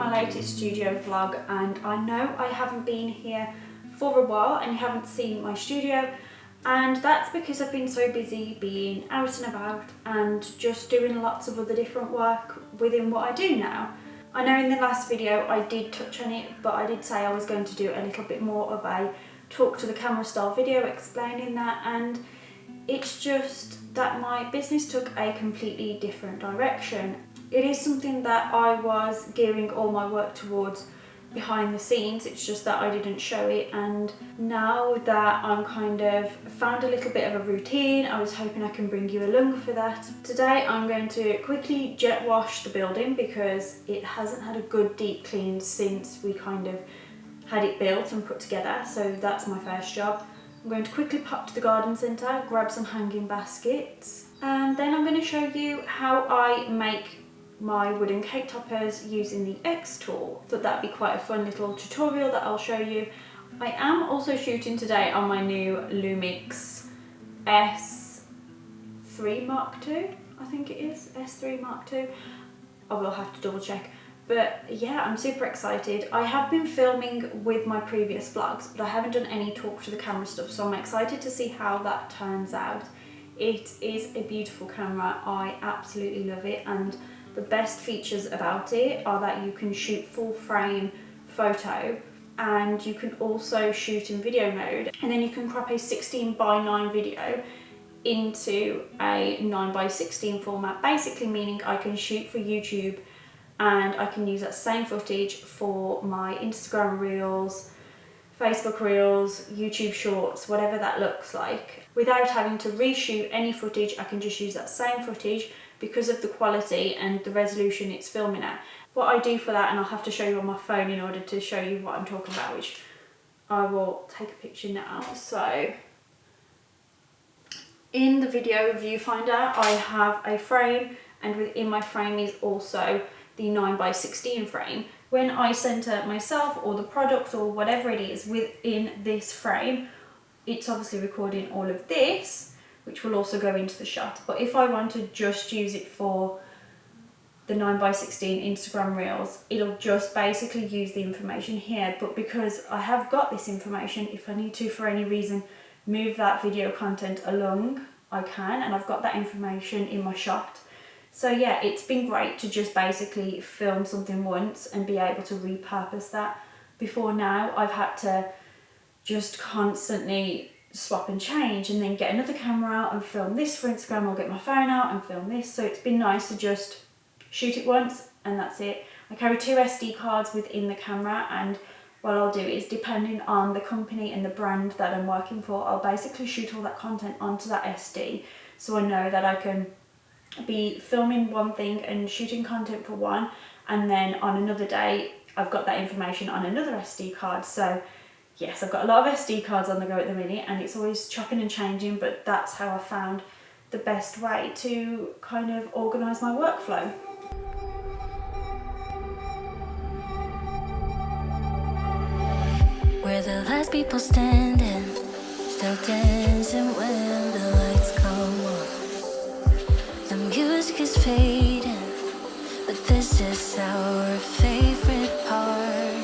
my latest studio vlog, and I know I haven't been here for a while and you haven't seen my studio, and that's because I've been so busy being out and about and just doing lots of other different work within what I do now. I know in the last video I did touch on it, but I did say I was going to do a little bit more of a talk to the camera style video explaining that, and it's just that my business took a completely different direction. It is something that I was gearing all my work towards behind the scenes, it's just that I didn't show it, and now that I'm kind of found a little bit of a routine, I was hoping I can bring you along for that. Today I'm going to quickly jet wash the building because it hasn't had a good deep clean since we kind of had it built and put together, so that's my first job. I'm going to quickly pop to the garden centre, grab some hanging baskets, and then I'm going to show you how I make my wooden cake toppers using the xTool. Thought that'd be quite a fun little tutorial that I'll show you. I am also shooting today on my new Lumix S3 Mark II, I think it is, S3 Mark II. I will have to double check. But yeah, I'm super excited. I have been filming with my previous vlogs, but I haven't done any talk to the camera stuff, so I'm excited to see how that turns out. It is a beautiful camera, I absolutely love it, and the best features about it are that you can shoot full frame photo, and you can also shoot in video mode, and then you can crop a 16:9 video into a 9:16 format, basically meaning I can shoot for YouTube and I can use that same footage for my Instagram reels, Facebook reels, YouTube shorts, whatever that looks like. Without having to reshoot any footage, I can just use that same footage because of the quality and the resolution it's filming at. What I do for that, and I'll have to show you on my phone in order to show you what I'm talking about, which I will take a picture now. So in the video viewfinder, I have a frame, and within my frame is also the 9:16 frame. When I center myself or the product or whatever it is within this frame, it's obviously recording all of this, which will also go into the shot. But if I want to just use it for the 9:16 Instagram reels, it'll just basically use the information here. But because I have got this information, if I need to for any reason move that video content along, I can, and I've got that information in my shot. So yeah, it's been great to just basically film something once and be able to repurpose that. Before now, I've had to just constantly swap and change and then get another camera out and film this for Instagram, or get my phone out and film this. So it's been nice to just shoot it once and that's it. I carry 2 SD cards within the camera, and what I'll do is, depending on the company and the brand that I'm working for, I'll basically shoot all that content onto that SD, so I know that I can be filming one thing and shooting content for one, and then on another day I've got that information on another SD card. So yes, I've got a lot of SD cards on the go at the minute, and it's always chopping and changing, but that's how I found the best way to kind of organise my workflow. We're the last people standing, still dancing when the lights come on. The music is fading, but this is our favorite part.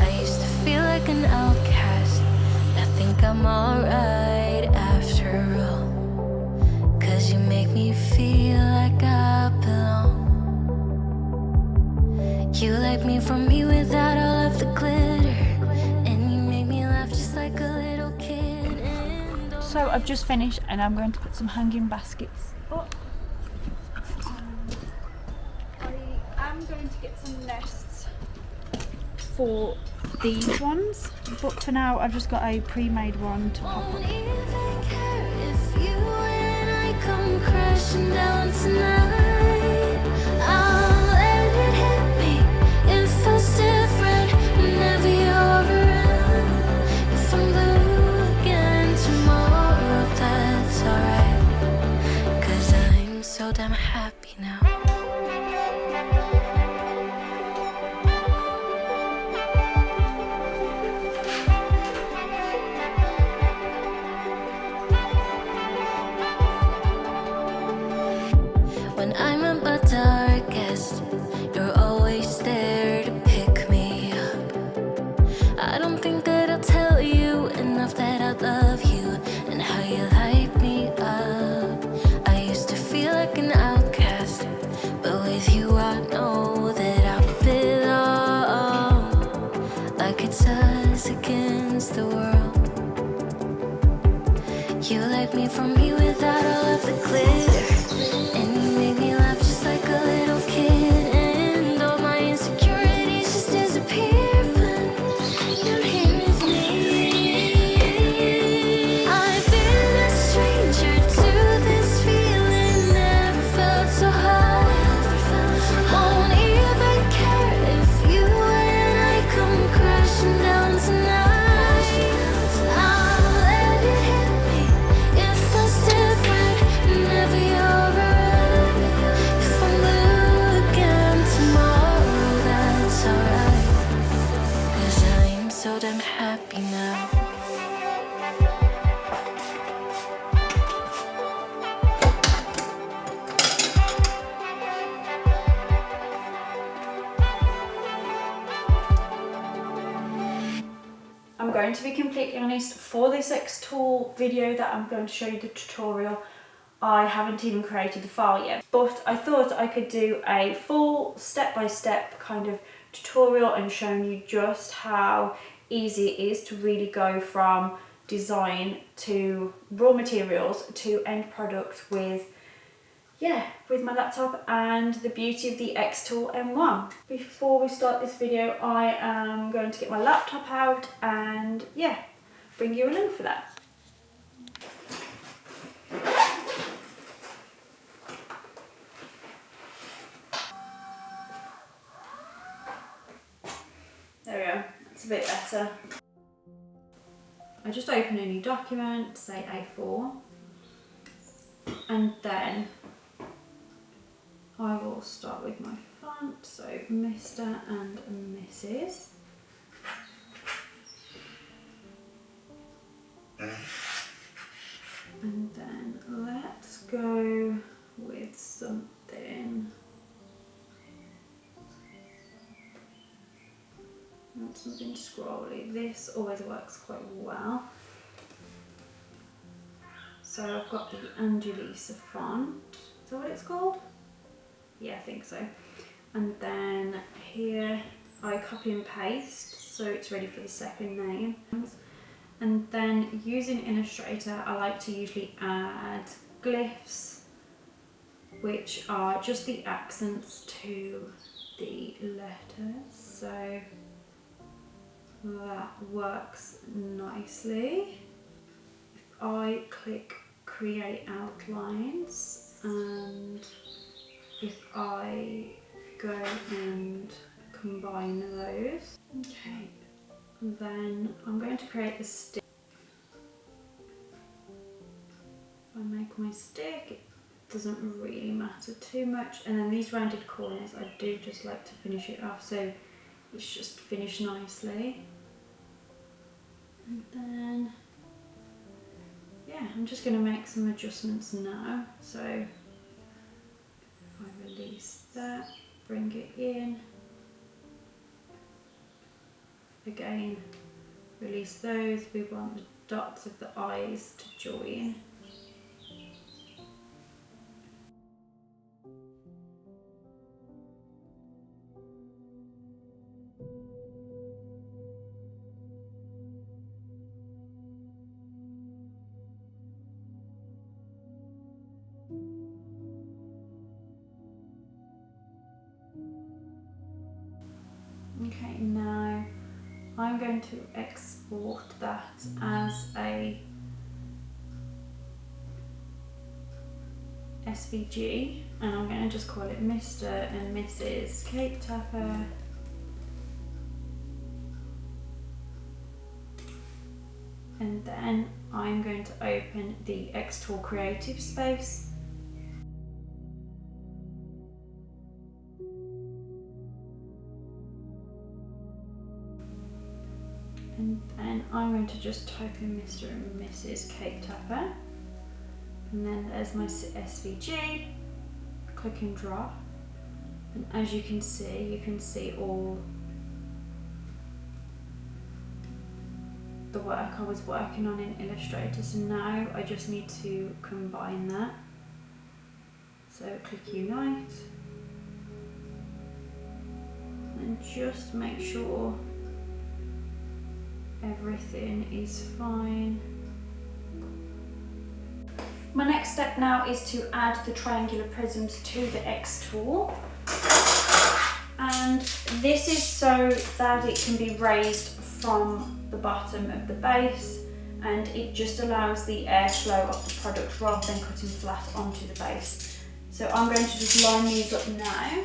I used to feel like an outcast, I think I'm alright after all, 'cause you make me feel like I belong. You like me from me without all of the glitter, and you make me laugh just like a little kid. So I've just finished and I'm going to put some hanging baskets up. I'm going to get some nests for these ones, but for now I've just got a pre-made one to pop Won't up. even care if you and I come crashing down tonight. I'll let it hit me. It feels different whenever you're around. If I'm blue again tomorrow, that's alright, 'cause I'm so damn happy now. When I protect me from me without all of the glitter. And you make me laugh just like a little kid. And all my insecurities just disappear when you're here with me. I've been a stranger to this feeling, never felt so high. Won't even care if you and I come crashing down tonight. I'll let it hit me if it's different, never you're around. If I'm blue again tomorrow, that's alright, 'cause I'm so damn happy now. I'm going to be completely honest, for this xTool video that I'm going to show you the tutorial, I haven't even created the file yet, but I thought I could do a full step-by-step kind of tutorial and showing you just how easy it is to really go from design to raw materials to end product with my laptop and the beauty of the xTool M1. Before we start this video, I am going to get my laptop out and bring you along for that. There we go, that's a bit better. I just open a new document, say A4, and then I will start with my font, so Mr. and Mrs. And then let's go with something. Not something scrolly. This always works quite well. So I've got the Angelisa font. Is that what it's called? Yeah, I think so. And then here I copy and paste so it's ready for the second name. And then using Illustrator, I like to usually add glyphs, which are just the accents to the letters. So that works nicely. If I click create outlines and if I go and combine those, okay, then I'm going to create a stick. If I make my stick, it doesn't really matter too much. And then these rounded corners, I do just like to finish it off so it's just finished nicely. And then, I'm just going to make some adjustments now. So if I release that, bring it in, again release those, we want the dots of the eyes to join. Okay, now I'm going to export that as a SVG, and I'm going to just call it Mr. and Mrs. Cake Tapper. And then I'm going to open the xTool Creative Space. And then I'm going to just type in Mr. and Mrs. Cake Tapper. And then there's my SVG. Click and drop. And as you can see all the work I was working on in Illustrator. So now I just need to combine that. So click Unite. And just make sure everything is fine. My next step now is to add the triangular prisms to the xTool. And this is so that it can be raised from the bottom of the base, and it just allows the airflow of the product rather than cutting flat onto the base. So I'm going to just line these up now.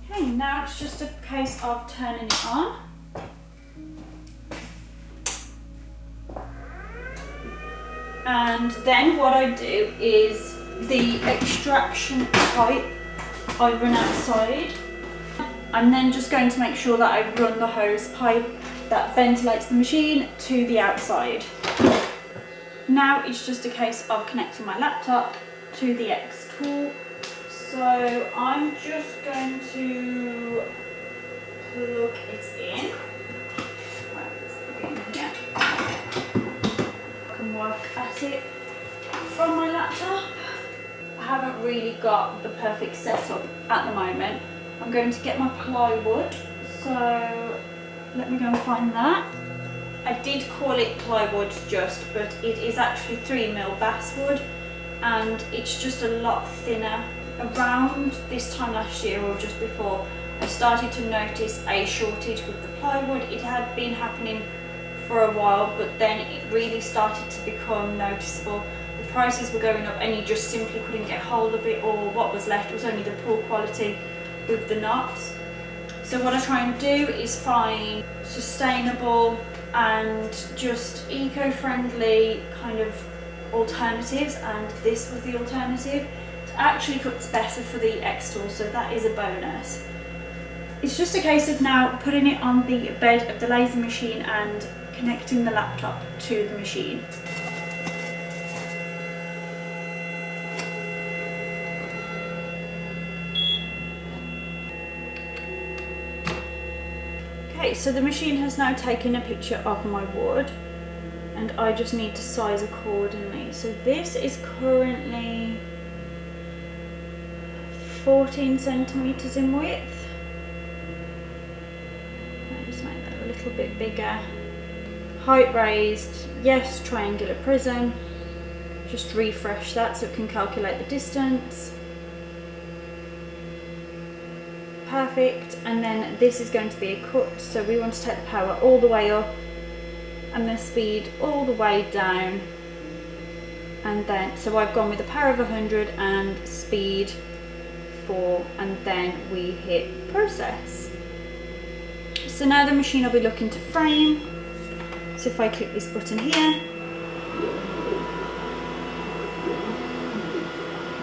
Okay, now it's just a case of turning it on. And then what I do is the extraction pipe I run outside. I'm then just going to make sure that I run the hose pipe that ventilates the machine to the outside. Now it's just a case of connecting my laptop to the xTool. So I'm just going to plug it in. Well, let's plug it in here. I can work at it from my laptop. I haven't really got the perfect setup at the moment. I'm going to get my plywood, so let me go and find that. I did call it plywood just, but it is actually 3mm basswood, and it's just a lot thinner. Around this time last year or just before, I started to notice a shortage with the plywood. It had been happening for a while, but then it really started to become noticeable. The prices were going up and you just simply couldn't get hold of it, or what was left was only the poor quality with the knots. So what I try and do is find sustainable and just eco-friendly kind of alternatives, and this was the alternative. It actually cuts better for the xTool, so that is a bonus. It's just a case of now putting it on the bed of the laser machine and connecting the laptop to the machine. Okay, so the machine has now taken a picture of my wood, and I just need to size accordingly. So this is currently 14 centimeters in width. I'll just make that a little bit bigger. Height raised, yes, triangular prism. Just refresh that so it can calculate the distance. Perfect. And then this is going to be a cut, so we want to take the power all the way up and the speed all the way down. And then, so I've gone with the power of 100 and speed 4, and then we hit process. So now the machine will be looking to frame. So if I click this button here,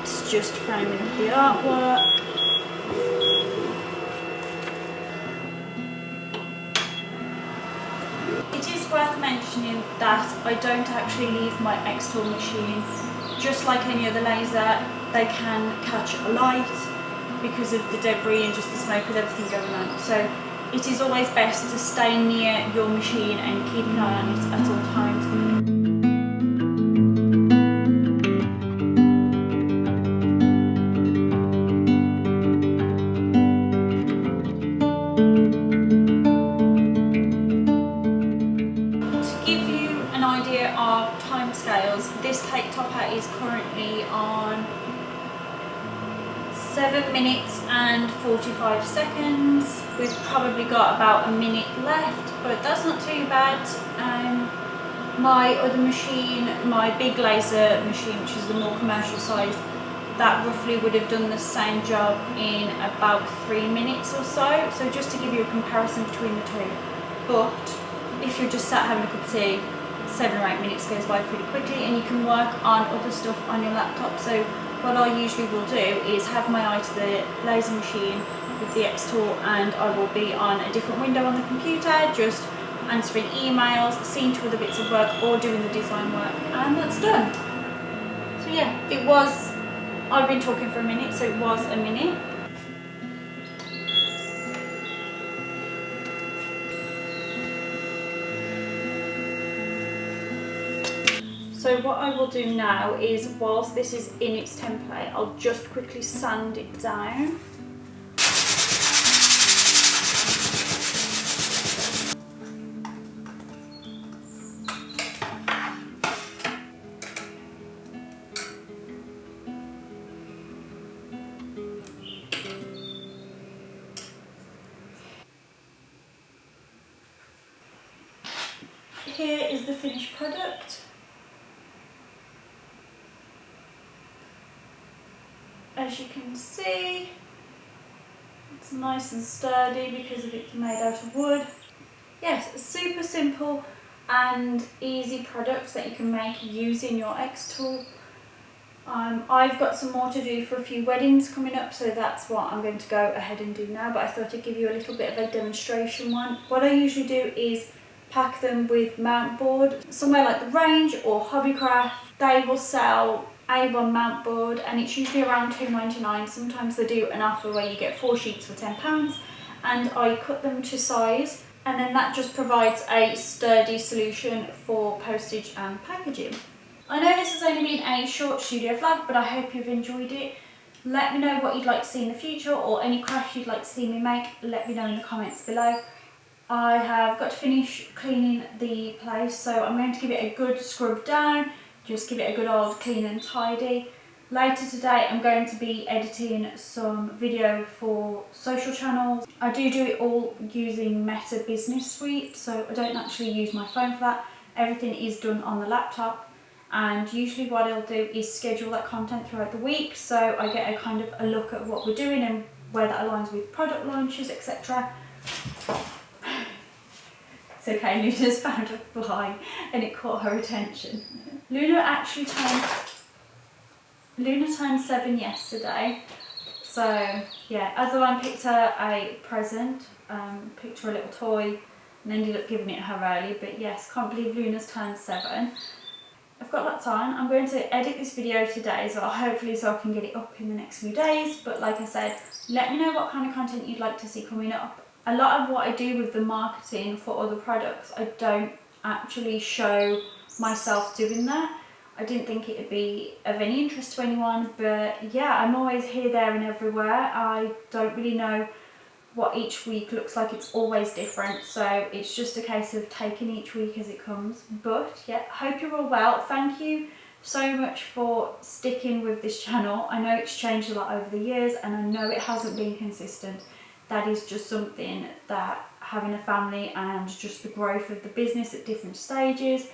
it's just framing up the artwork. It is worth mentioning that I don't actually leave my xTool machine. Just like any other laser, they can catch a light because of the debris and just the smoke with everything going on. So it is always best to stay near your machine and keep an eye on it at all times. To give you an idea of timescales, this cake topper is currently on 7 minutes and 45 seconds. We've probably got about a minute left, but that's not too bad. My other machine, my big laser machine, which is the more commercial size, that roughly would have done the same job in about 3 minutes or so. So just to give you a comparison between the two. But if you're just sat having a cup of tea, 7 or 8 minutes goes by pretty quickly, and you can work on other stuff on your laptop. So what I usually will do is have my eye to the laser machine with the xTool, and I will be on a different window on the computer, just answering emails, seeing to other bits of work, or doing the design work, and that's done. So yeah, it was, I've been talking for a minute, so it was a minute. So what I will do now is, whilst this is in its template, I'll just quickly sand it down. is the finished product. As you can see, it's nice and sturdy because it's made out of wood. Yes, super simple and easy products that you can make using your xTool. I've got some more to do for a few weddings coming up, so that's what I'm going to go ahead and do now, but I thought I'd give you a little bit of a demonstration one. What I usually do is pack them with mount board. Somewhere like The Range or Hobbycraft, they will sell A1 mount board, and it's usually around £2.99. Sometimes they do an offer where you get 4 sheets for £10, and I cut them to size, and then that just provides a sturdy solution for postage and packaging. I know this has only been a short studio vlog, but I hope you've enjoyed it. Let me know what you'd like to see in the future, or any crafts you'd like to see me make. Let me know in the comments below. I have got to finish cleaning the place, so I'm going to give it a good scrub down, just give it a good old clean and tidy. Later today I'm going to be editing some video for social channels. I do it all using Meta Business Suite, so I don't actually use my phone for that. Everything is done on the laptop. And usually what I'll do is schedule that content throughout the week, so I get a kind of a look at what we're doing and where that aligns with product launches, etc. It's okay, Luna's found a fly and it caught her attention. Luna turned 7 yesterday, so yeah, Adeline picked her a present, picked her a little toy and ended up giving it her early, but yes, can't believe Luna's turned 7. I've got lots on. I'm going to edit this video today as well, hopefully, so I can get it up in the next few days. But like I said, let me know what kind of content you'd like to see coming up. A lot of what I do with the marketing for other products, I don't actually show myself doing that. I didn't think it would be of any interest to anyone, but yeah, I'm always here, there and everywhere. I don't really know what each week looks like. It's always different, so it's just a case of taking each week as it comes. But yeah, hope you're all well. Thank you so much for sticking with this channel. I know it's changed a lot over the years, and I know it hasn't been consistent. That is just something that having a family and just the growth of the business at different stages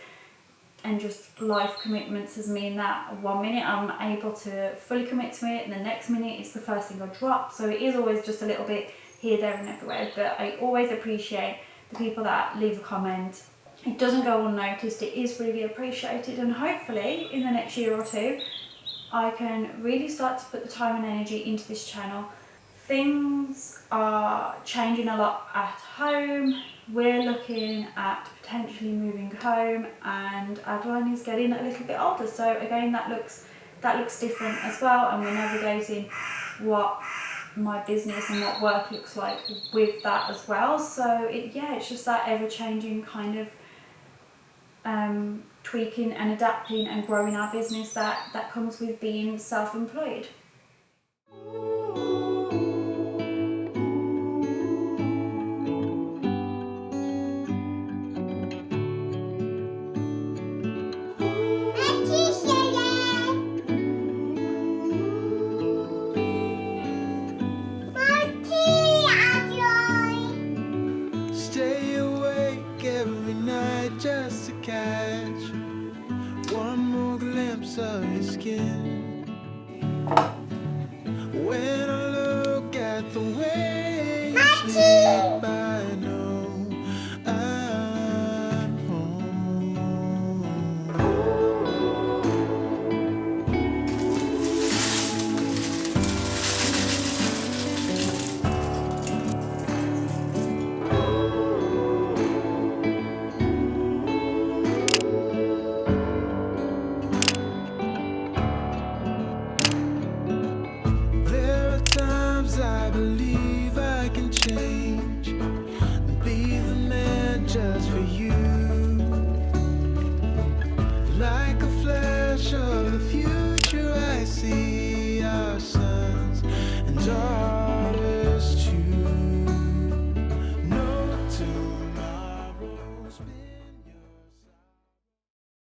and just life commitments has mean that one minute I'm able to fully commit to it and the next minute it's the first thing I drop. So it is always just a little bit here, there and everywhere, but I always appreciate the people that leave a comment. It doesn't go unnoticed, it is really appreciated, and hopefully in the next year or two I can really start to put the time and energy into this channel. Things are changing a lot at home. We're looking at potentially moving home, and Adeline is getting a little bit older, so again that looks different as well, and we're navigating what my business and what work looks like with that as well. So it's just that ever-changing kind of tweaking and adapting and growing our business that comes with being self-employed. Stay awake every night just to catch one more glimpse of your skin.